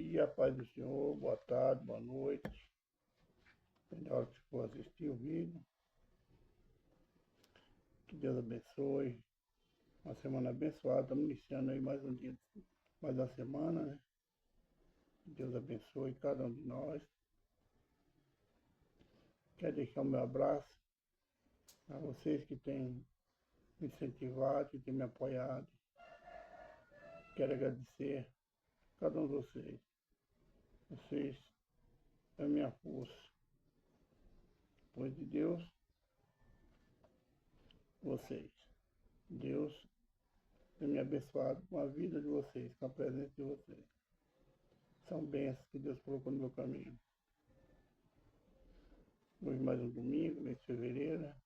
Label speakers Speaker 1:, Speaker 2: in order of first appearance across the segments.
Speaker 1: dia, paz do Senhor, boa tarde, boa noite. Na hora que você for assistir o vídeo, que Deus abençoe. Uma semana abençoada, estamos iniciando aí mais um dia, mais uma semana, né? Que Deus abençoe cada um de nós. Quero deixar o meu abraço a vocês que têm me incentivado, que têm me apoiado. Quero agradecer a cada um de vocês. Vocês é a minha força. Pois de Deus, vocês. Deus tem me abençoado com a vida de vocês, com a presença de vocês. São bênçãos que Deus colocou no meu caminho. Hoje mais um domingo, mês de fevereiro, né?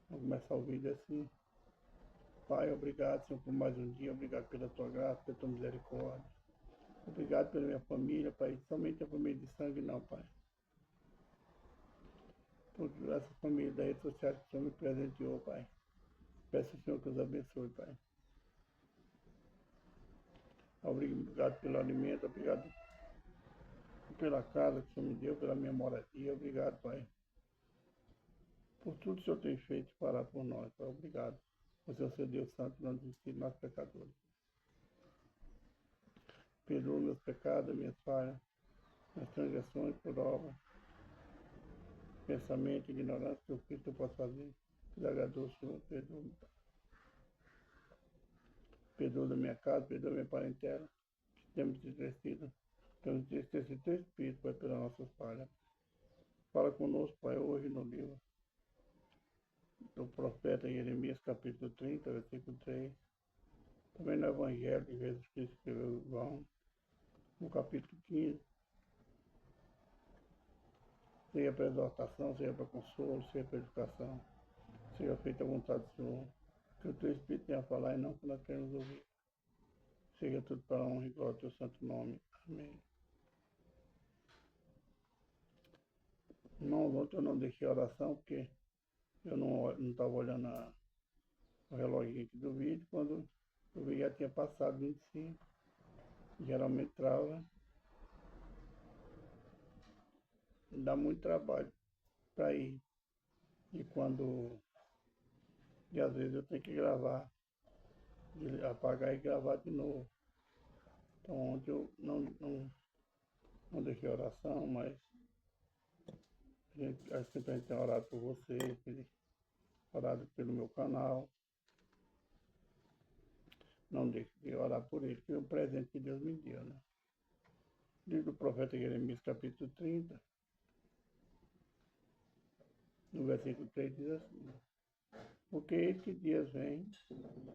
Speaker 1: Vamos começar o vídeo assim. Pai, obrigado, Senhor, por mais um dia. Obrigado pela tua graça, pela tua misericórdia. Obrigado pela minha família, Pai. Somente a família de sangue não, Pai. Por essa família da rede social que o Senhor me presenteou, Pai. Peço ao Senhor que os abençoe, Pai. Obrigado pelo alimento, obrigado pela casa que o Senhor me deu, pela minha moradia. Obrigado, Pai. Por tudo que o Senhor tem feito para por nós, Pai. Obrigado. Você é o seu Deus Santo, não desistir de nós pecadores. Perdoa meus pecados, minhas falhas, minhas transgressões por obra, pensamento, ignorância que eu fiz que eu posso fazer. Desagradou o Senhor, perdoa-me. Perdoa da minha casa, perdoa da minha parentela. Temos entristecido. Temos entristecido teu Espírito, Pai, pelas nossas falhas. Fala conosco, Pai, hoje no livro do profeta Jeremias, capítulo 30, versículo 3. Também no Evangelho de Jesus Cristo escreveu João, no capítulo 15. Seja para exortação, seja para consolo, seja para educação. Seja feita a vontade do Senhor. Que o teu Espírito tenha a falar e não que nós queremos ouvir. Seja tudo para a honra e glória do teu santo nome. Amém. Irmãos, ontem eu não deixei a oração porque eu não estava olhando o relógio aqui do vídeo. Quando eu vi já tinha passado 25. Geralmente trava. Dá muito trabalho para ir. E às vezes eu tenho que gravar, apagar e gravar de novo. Então ontem eu não deixei a oração, mas acho que a gente tem orado por vocês, orado pelo meu canal. Não deixe de orar por ele, que é o presente que Deus me deu, né? Livro do profeta Jeremias, capítulo 30, no versículo 3 diz assim: porque eis que dias vem,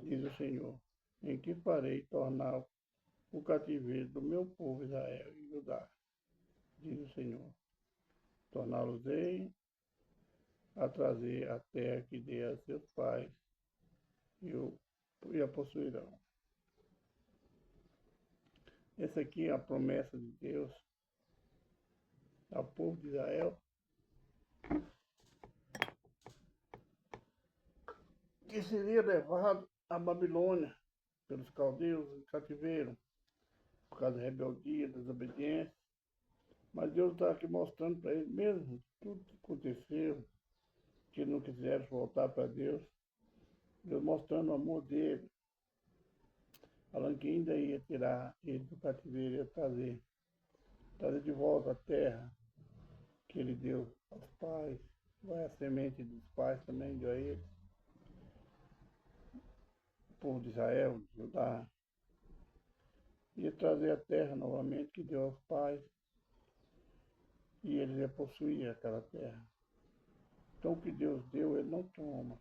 Speaker 1: diz o Senhor, em que farei tornar o cativeiro do meu povo Israel e Judá, diz o Senhor. Torná-los-ei a trazer a terra que dei a seus pais e a possuirão. Essa aqui é a promessa de Deus ao povo de Israel, que seria levado à Babilônia pelos caldeus em cativeiro, por causa da rebeldia, da desobediência. Mas Deus está aqui mostrando para eles, mesmo tudo que aconteceu, que não quiseram voltar para Deus, Deus mostrando o amor dele, falando que ainda ia tirar ele do cativeiro, ia trazer de volta a terra que ele deu aos pais, vai a semente dos pais também deu a eles, o povo de Israel, de Judá, ia trazer a terra novamente que deu aos pais, e eles iam possuir aquela terra. Então o que Deus deu, ele não toma.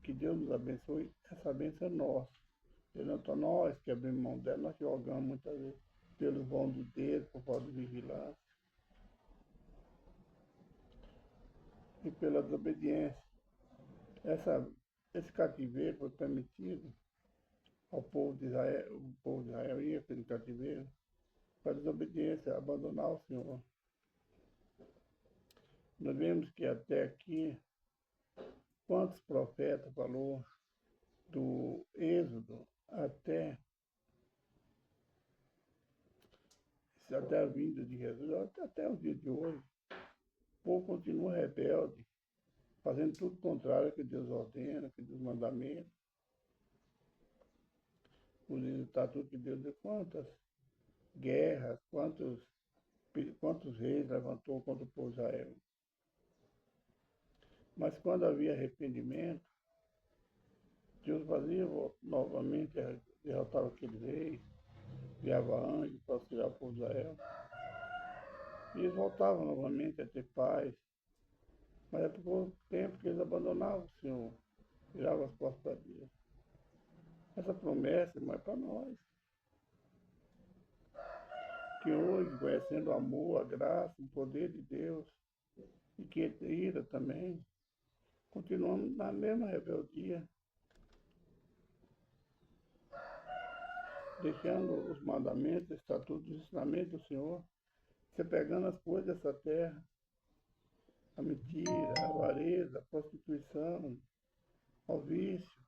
Speaker 1: Que Deus nos abençoe, essa bênção é nossa. Então nós que abrimos mão dela, nós jogamos muitas vezes pelos bons do dedo, por falta de vigilância e pela desobediência. Esse cativeiro foi permitido ao povo de Israel, o povo de Israel ia pelo cativeiro, para desobediência, abandonar o Senhor. Nós vemos que até aqui, quantos profetas falou do Êxodo até até a vinda de Jesus, até o dia de hoje, o povo continua rebelde, fazendo tudo contrário ao que Deus ordena, que Deus mandamenta. Os estatutos que Deus deu, quantas guerras, quantos reis levantou contra o povo de Israel. Mas quando havia arrependimento, Deus fazia novamente, derrotava aqueles reis, enviava anjos para auxiliar o povo de Israel. E eles voltavam novamente a ter paz. Mas é por pouco tempo que eles abandonavam o Senhor, viravam as costas para Deus. Essa promessa, irmão, é para nós. Que hoje, conhecendo o amor, a graça, o poder de Deus, e que ira também, continuamos na mesma rebeldia, deixando os mandamentos, estatutos, os ensinamentos do Senhor, você pegando as coisas dessa terra, a mentira, a avareza, a prostituição, o vício,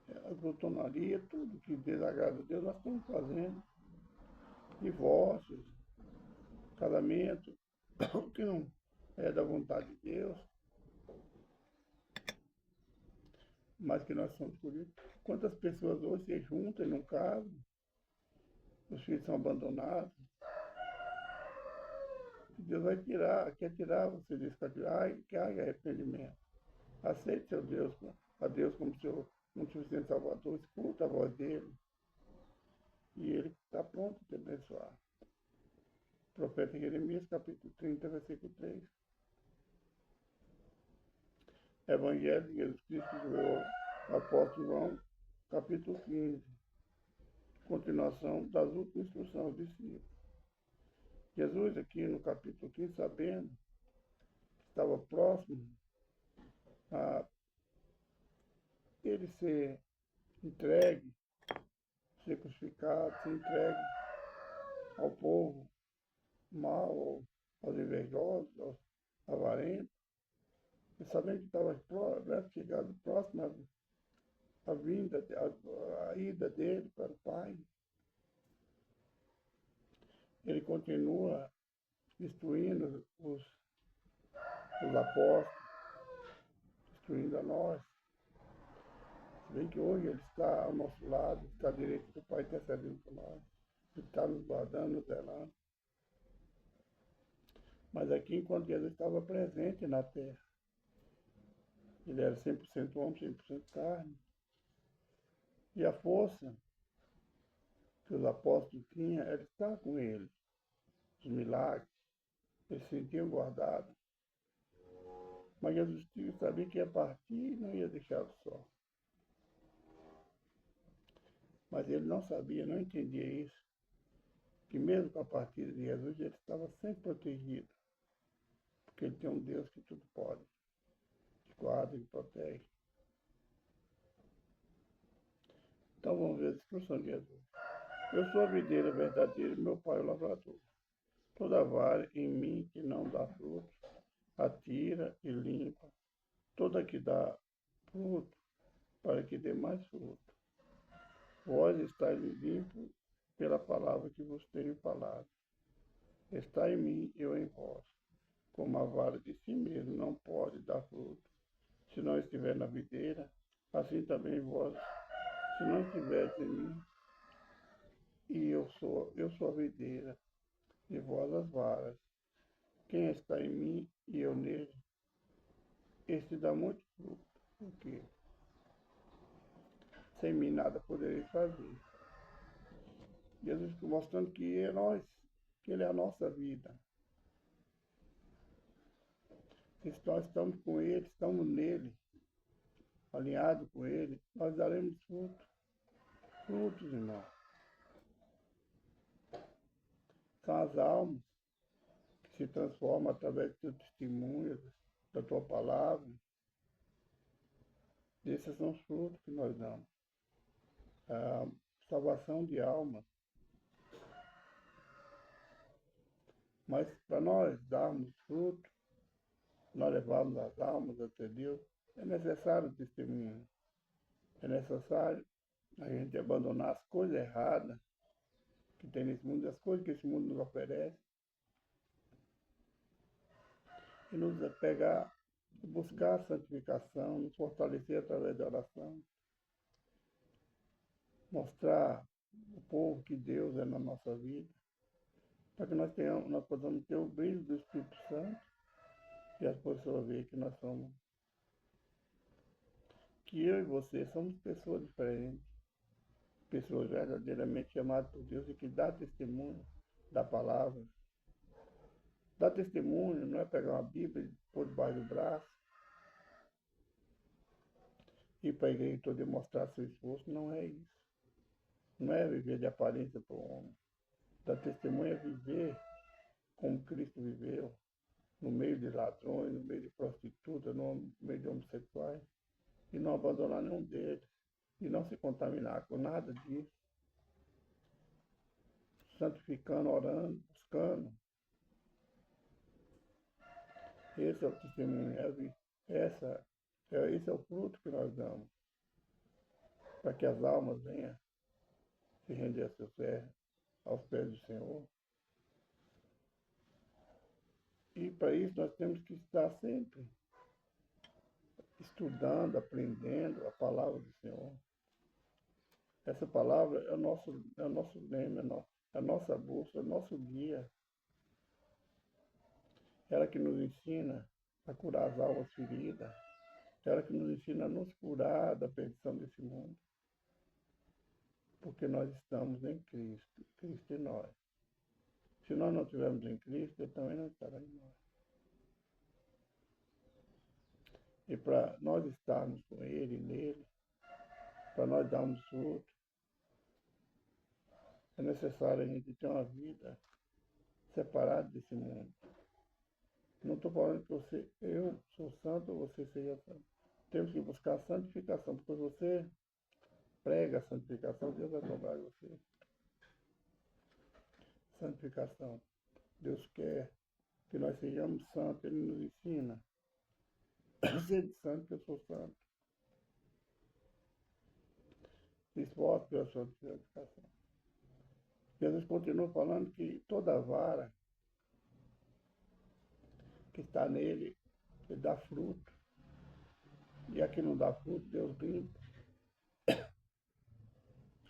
Speaker 1: a glutonaria, tudo que desagrada a Deus, nós estamos fazendo. Divórcios, casamento, que não é da vontade de Deus, mas que nós somos escolhidos. Quantas pessoas hoje se juntam e não casam, os filhos são abandonados. Deus vai tirar, quer tirar você desse cativeiro, que haja arrependimento. Aceite seu Deus, a Deus como seu suficiente Salvador, escuta a voz dele, e ele está pronto para te abençoar. Profeta Jeremias, capítulo 30, versículo 3. Evangelho de Jesus Cristo do apóstolo João, capítulo 15. Continuação das últimas instruções aos discípulos. Jesus, aqui no capítulo 15, sabendo que estava próximo a ele ser entregue, ser crucificado, ser entregue ao povo mau, aos invejosos, aos avarentos, e sabendo que estava chegado próximo à vinda, a ida dele para o Pai, ele continua instruindo os apóstolos, instruindo a nós. Se bem que hoje ele está ao nosso lado, está à direita do Pai intercedendo por nós, ele está nos guardando, nos zelando. Mas aqui, enquanto Jesus estava presente na terra, ele era 100% homem, 100% carne. E a força que os apóstolos tinham era estar com ele. Os milagres, eles se sentiam guardados. Mas Jesus sabia que ia partir e não ia deixá-los só. Mas ele não sabia, não entendia isso. Que mesmo com a partida de Jesus, ele estava sempre protegido. Porque ele tem um Deus que tudo pode. Que guarda e protege. Então vamos ver a instrução de Jesus. Eu sou a videira verdadeira e meu pai é o lavrador. Toda vara em mim que não dá fruto, atira e limpa. Toda que dá fruto, para que dê mais fruto. Vós estáis limpos pela palavra que vos tenho falado. Está em mim, eu em vós. Como a vara de si mesmo não pode dar fruto, se não estiver na videira, assim também vós, se não estiveres em mim, e eu sou a videira, e vós as varas. Quem está em mim e eu nele, este dá muito fruto, porque sem mim nada podereis fazer. Jesus mostrando que é nós, que ele é a nossa vida. Se nós estamos com ele, estamos nele, alinhados com ele, nós daremos frutos, irmão. São as almas que se transformam através do teu testemunho, da tua palavra. Esses são os frutos que nós damos. A salvação de almas. Mas para nós darmos fruto, nós levarmos as almas até Deus, é necessário testemunho. É necessário a gente abandonar as coisas erradas que tem nesse mundo, as coisas que esse mundo nos oferece, e nos pegar, buscar a santificação, nos fortalecer através da oração, mostrar o povo que Deus é na nossa vida, para que nós possamos ter o brilho do Espírito Santo e as pessoas verem que nós somos, que eu e você somos pessoas diferentes, pessoas verdadeiramente chamadas por Deus e que dá testemunho da palavra. Dar testemunho não é pegar uma Bíblia e pôr debaixo do braço, ir para a igreja toda e mostrar seu esforço, não é isso. Não é viver de aparência para o homem. Dar testemunho é viver como Cristo viveu, no meio de ladrões, no meio de prostitutas, no meio de homossexuais, e não abandonar nenhum deles, e não se contaminar com nada disso, santificando, orando, buscando. Esse é o testemunho, esse é o fruto que nós damos, para que as almas venham se render a seus pés, aos pés do Senhor. E para isso nós temos que estar sempre estudando, aprendendo a palavra do Senhor. Essa palavra é o nosso lema, é a nossa bússola, é o nosso guia. Ela que nos ensina a curar as almas feridas. Ela que nos ensina a nos curar da perdição desse mundo. Porque nós estamos em Cristo, Cristo em nós. Se nós não estivermos em Cristo, Ele também não estará em nós. E para nós estarmos com Ele e nele, para nós darmos fruto, é necessário a gente ter uma vida separada desse mundo. Não estou falando que eu sou santo ou você seja santo. Temos que buscar a santificação, porque se você prega a santificação, Deus vai cobrar de você. Santificação. Deus quer que nós sejamos santos, Ele nos ensina. Sede santo, que eu sou santo. Se esforce pela sua santificação. Jesus continua falando que toda vara que está nele, ele dá fruto. E a que não dá fruto, Deus limpa.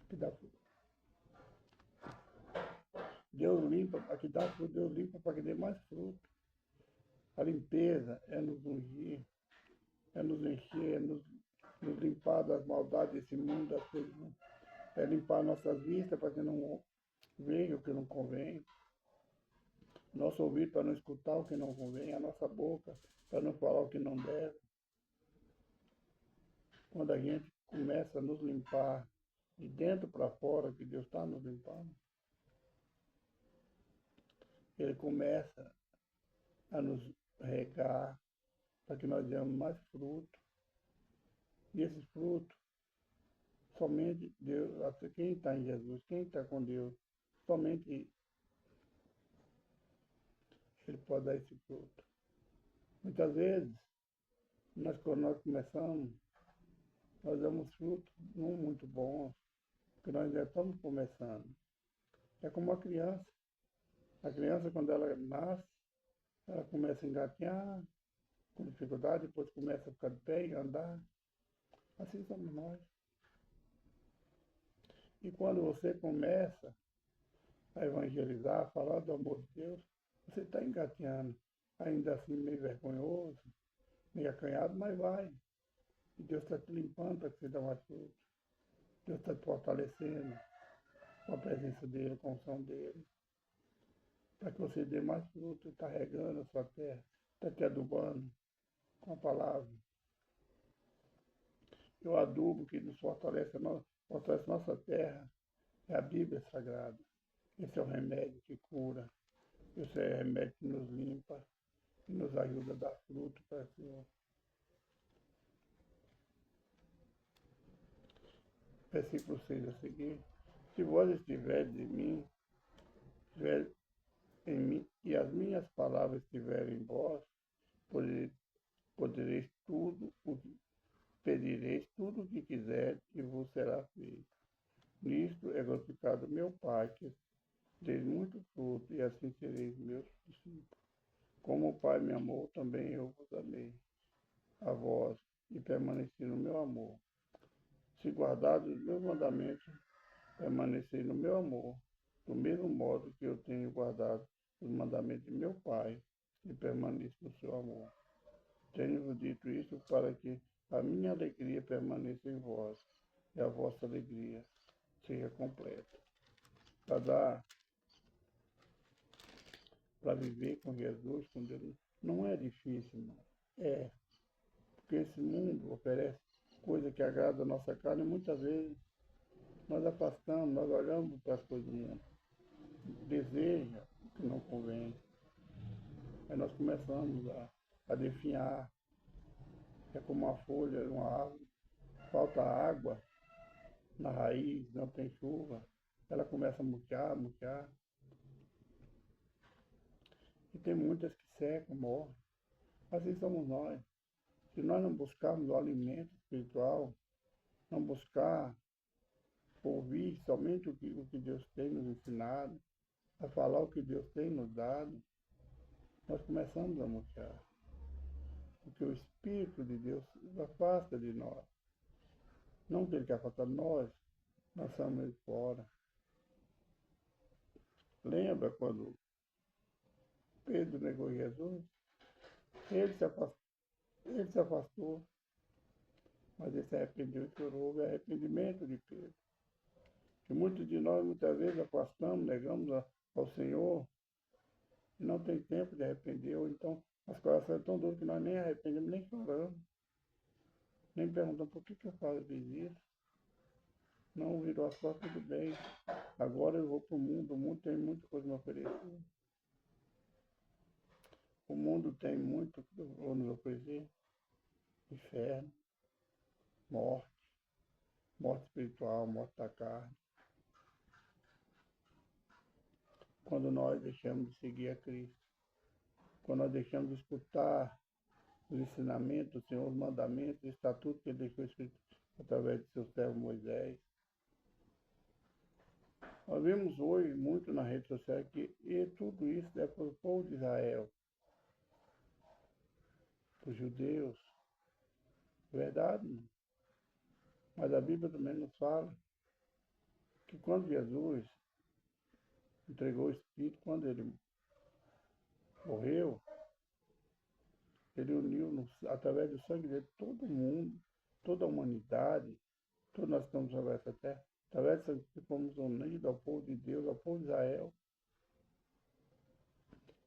Speaker 1: Que dá fruto. Deus limpa para que dá fruto, Deus limpa para que dê mais fruto. A limpeza é nos ungir, é nos encher, é nos limpar das maldades desse mundo, das coisas. É limpar nossas vistas para que não venha o que não convém. Nosso ouvido para não escutar o que não convém, a nossa boca para não falar o que não deve. Quando a gente começa a nos limpar de dentro para fora, que Deus está nos limpando, Ele começa a nos regar para que nós demos mais fruto. E esses frutos, somente Deus, quem está em Jesus, quem está com Deus, somente Ele pode dar esse fruto. Muitas vezes, quando nós começamos, nós damos frutos não muito bons, porque nós já estamos começando. É como a criança. A criança, quando ela nasce, ela começa a engatinhar com dificuldade, depois começa a ficar de pé e andar. Assim somos nós. E quando você começa a evangelizar, a falar do amor de Deus, você está engatinhando, ainda assim meio vergonhoso, meio acanhado, mas vai. E Deus está te limpando para que você dê mais fruto. Deus está te fortalecendo com a presença dEle, com a unção dEle, para que você dê mais fruto, está regando a sua terra, está te adubando com a palavra. E o adubo que nos fortalece nossa terra é a Bíblia Sagrada. Esse é o remédio que cura. Esse é o remédio que nos limpa e nos ajuda a dar fruto para o Senhor. Versículo 6 a seguir. Se vós estiverdes em mim, estiver em mim, e as minhas palavras estiverem em vós, pedireis tudo o que quiser e vos será feito. Nisto é glorificado meu Pai, que Deis muito fruto, e assim sereis meus discípulos. Como o Pai me amou, também eu vos amei, a vós, e permaneci no meu amor. Se guardados os meus mandamentos, permanecei no meu amor, do mesmo modo que eu tenho guardado os mandamentos de meu Pai, e permaneço no seu amor. Tenho-vos dito isso para que a minha alegria permaneça em vós, e a vossa alegria seja completa. Para viver com Jesus, com Deus, não é difícil, não. É, porque esse mundo oferece coisa que agrada a nossa carne e muitas vezes nós afastamos, nós olhamos para as coisas do mundo, deseja o que não convém. Aí nós começamos a definhar, é como uma folha, uma árvore, falta água na raiz, não tem chuva, ela começa a murchar, murchar. E tem muitas que secam, morrem. Assim somos nós. Se nós não buscarmos o alimento espiritual, não buscar ouvir somente o que Deus tem nos ensinado, a falar o que Deus tem nos dado, nós começamos a murchar. Porque o Espírito de Deus afasta de nós. Não que ele quer afastar nós, lançamos ele fora. Lembra quando Pedro negou Jesus? Ele se afastou, ele se afastou, mas ele se arrependeu e chorou. Houve arrependimento de Pedro. Que muitos de nós, muitas vezes, afastamos, negamos ao Senhor e não tem tempo de arrepender, ou então as corações são tão duras que nós nem arrependemos, nem choramos, nem perguntamos por que eu fiz isso. Não, virou as costas, tudo bem. Agora eu vou para o mundo tem muita coisa a me oferecer. O mundo tem muito a nos oferecer. Inferno, morte, morte espiritual, morte da carne. Quando nós deixamos de seguir a Cristo, quando nós deixamos de escutar os ensinamentos do Senhor, os mandamentos, os estatutos que ele deixou escrito através de seu servo Moisés. Nós vemos hoje muito na rede social que tudo isso é para o povo de Israel, para os judeus. Verdade, não? Mas a Bíblia também nos fala que quando Jesus entregou o Espírito, quando ele morreu, ele uniu através do sangue dele todo mundo, toda a humanidade, todos nós estamos sobre essa terra, através do sangue que fomos unidos ao povo de Deus, ao povo de Israel,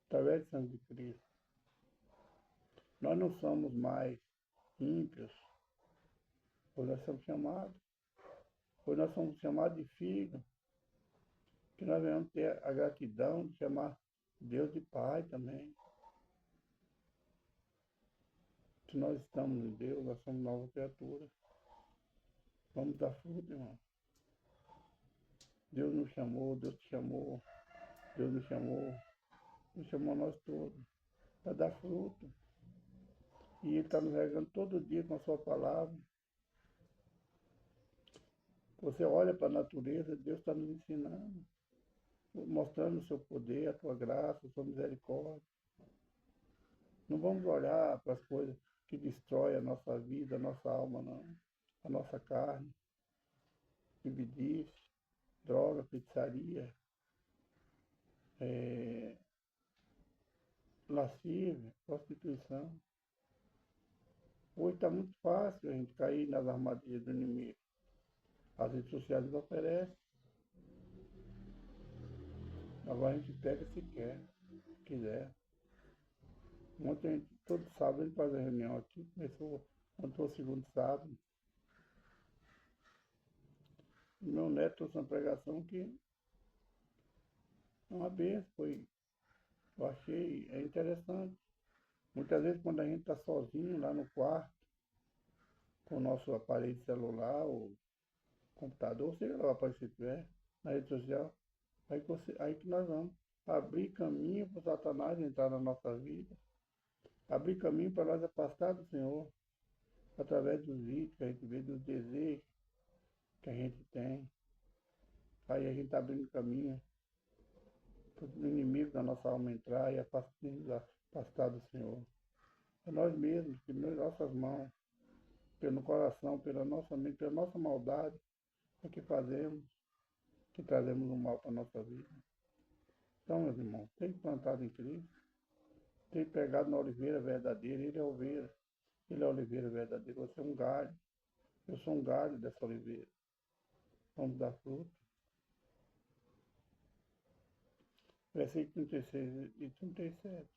Speaker 1: através do sangue de Cristo. Nós não somos mais ímpios, pois nós somos chamados, pois nós somos chamados de filhos, que nós devemos ter a gratidão de chamar Deus de Pai também. Se nós estamos em Deus, nós somos nova criatura. Vamos dar fruto, irmão. Deus nos chamou, Deus te chamou, Deus nos chamou nós todos para dar fruto. E Ele está nos regando todo dia com a sua palavra. Você olha para a natureza, Deus está nos ensinando, mostrando o seu poder, a tua graça, a sua misericórdia. Não vamos olhar para as coisas que destroem a nossa vida, a nossa alma, não. A nossa carne, bebedice, droga, pizzaria, lascívia, prostituição. Hoje está muito fácil a gente cair nas armadilhas do inimigo. As redes sociais nos oferecem. Agora a gente pega se quer, se quiser. Ontem, todo sábado, a gente faz a reunião aqui. Começou ontem o segundo sábado. O meu neto trouxe uma pregação que é uma benção, eu achei interessante. Muitas vezes, quando a gente está sozinho lá no quarto, com o nosso aparelho celular, ou computador, seja lá o aparelho que tiver, na rede social, aí que nós vamos abrir caminho para o Satanás entrar na nossa vida, abrir caminho para nós afastar do Senhor, através dos vídeos que a gente vê, dos desejos que a gente tem. Aí a gente está abrindo caminho para o inimigo da nossa alma entrar e afastar do Senhor. É nós mesmos, que nas nossas mãos, pelo coração, pela nossa mente, pela nossa maldade, é que fazemos, que trazemos o mal para a nossa vida. Então, meus irmãos, tem plantado em Cristo, tem pegado na oliveira verdadeira, Ele é a ovelha, Ele é a oliveira verdadeira, você é um galho, eu sou um galho dessa oliveira. Vamos dar fruto. Versículo 36 e 37.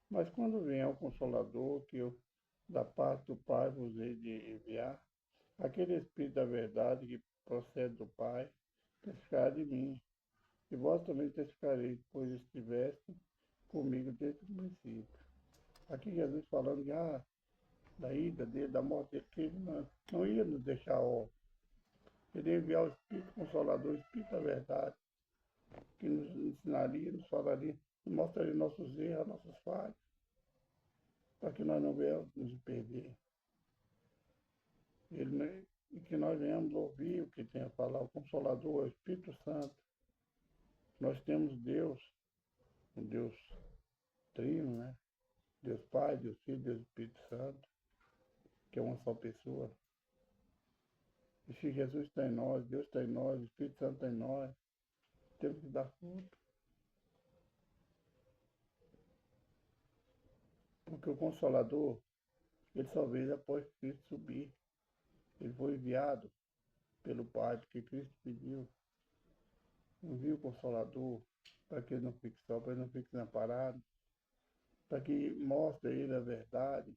Speaker 1: Mas quando vier o Consolador, que eu, da parte do Pai, vos hei de enviar, aquele Espírito da verdade que procede do Pai, testificará de mim, e vós também testificareis, pois estiveste comigo desde o princípio. Aqui Jesus falando da ida dele, da morte dele, que ele não ia nos deixar órfãos. Ele ia enviar o Espírito Consolador, o Espírito da verdade, que nos ensinaria, nos falaria, nos mostraria nossos erros, nossas falhas, para que nós não venhamos nos perder. E que nós venhamos ouvir o que tem a falar, o Consolador, o Espírito Santo. Nós temos Deus, um Deus trino, né? Deus Pai, Deus Filho, Deus Espírito Santo, que é uma só pessoa. E se Jesus está em nós, Deus está em nós, o Espírito Santo está em nós, temos que dar fruto. Porque o Consolador, ele só veio após Cristo subir. Ele foi enviado pelo Pai, porque Cristo pediu. Envia o Consolador para que ele não fique só, para ele não fique desamparado, para que mostre a ele a verdade,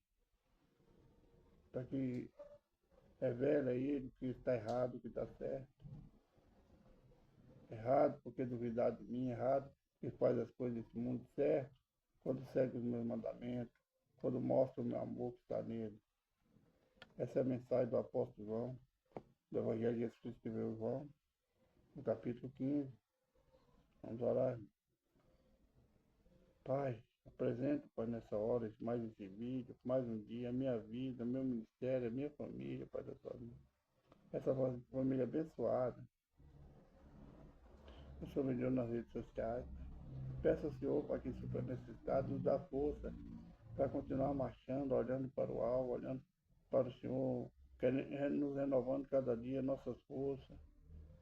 Speaker 1: para que revele a ele que está errado, que está certo. Errado porque duvidar de mim, errado porque faz as coisas desse mundo, certo quando segue os meus mandamentos, quando mostra o meu amor que está nele. Essa é a mensagem do apóstolo João, do Evangelho de Jesus Cristo que escreveu João, no capítulo 15. Vamos orar. Pai, apresento, Pai, nessa hora, mais esse vídeo, mais um dia, a minha vida, meu ministério, a minha família, Pai da sua vida. Essa família abençoada. O Senhor me deu nas redes sociais. Peço ao Senhor, Pai, que supra a necessidade, nos dá força para continuar marchando, olhando para o alvo, olhando para o Senhor, nos renovando cada dia nossas forças,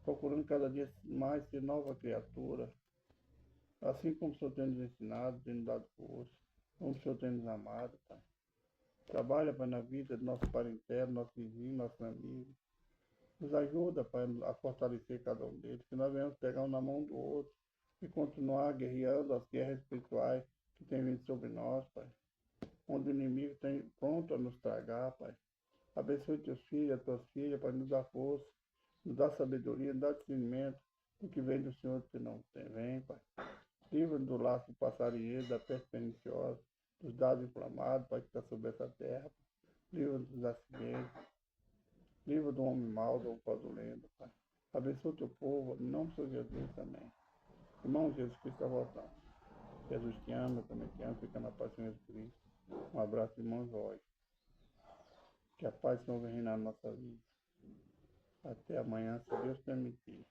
Speaker 1: procurando cada dia mais ser nova criatura. Assim como o Senhor tem nos ensinado, tem nos dado força, como o Senhor tem nos amado, Pai. Trabalha, Pai, na vida do nosso parentela, nosso vizinho, nosso amigo. Nos ajuda, Pai, a fortalecer cada um deles, que nós venhamos pegar um na mão do outro e continuar guerreando as guerras espirituais que têm vindo sobre nós, Pai. Onde o inimigo tem pronto a nos tragar, Pai. Abençoe teus filhos, as tuas filhas, Pai, nos dá força, nos dá sabedoria, nos dá discernimento, do que vem do Senhor que não tem. Vem, Pai. Livra-nos do laço do passarinheiro, da peste perniciosa, dos dados inflamados, Pai, que está sobre essa terra. Livra-nos dos acidentes. Livra do homem mau, do homem fraudulento, Pai. Abençoa o teu povo, em nome do Senhor Jesus também. Irmão, Jesus Cristo está voltando. Jesus te ama, eu também te amo, fica na paz do Senhor Jesus Cristo. Um abraço, irmãos, olhos. Que a paz do Senhor venha reinar na nossa vida. Até amanhã, se Deus permitir.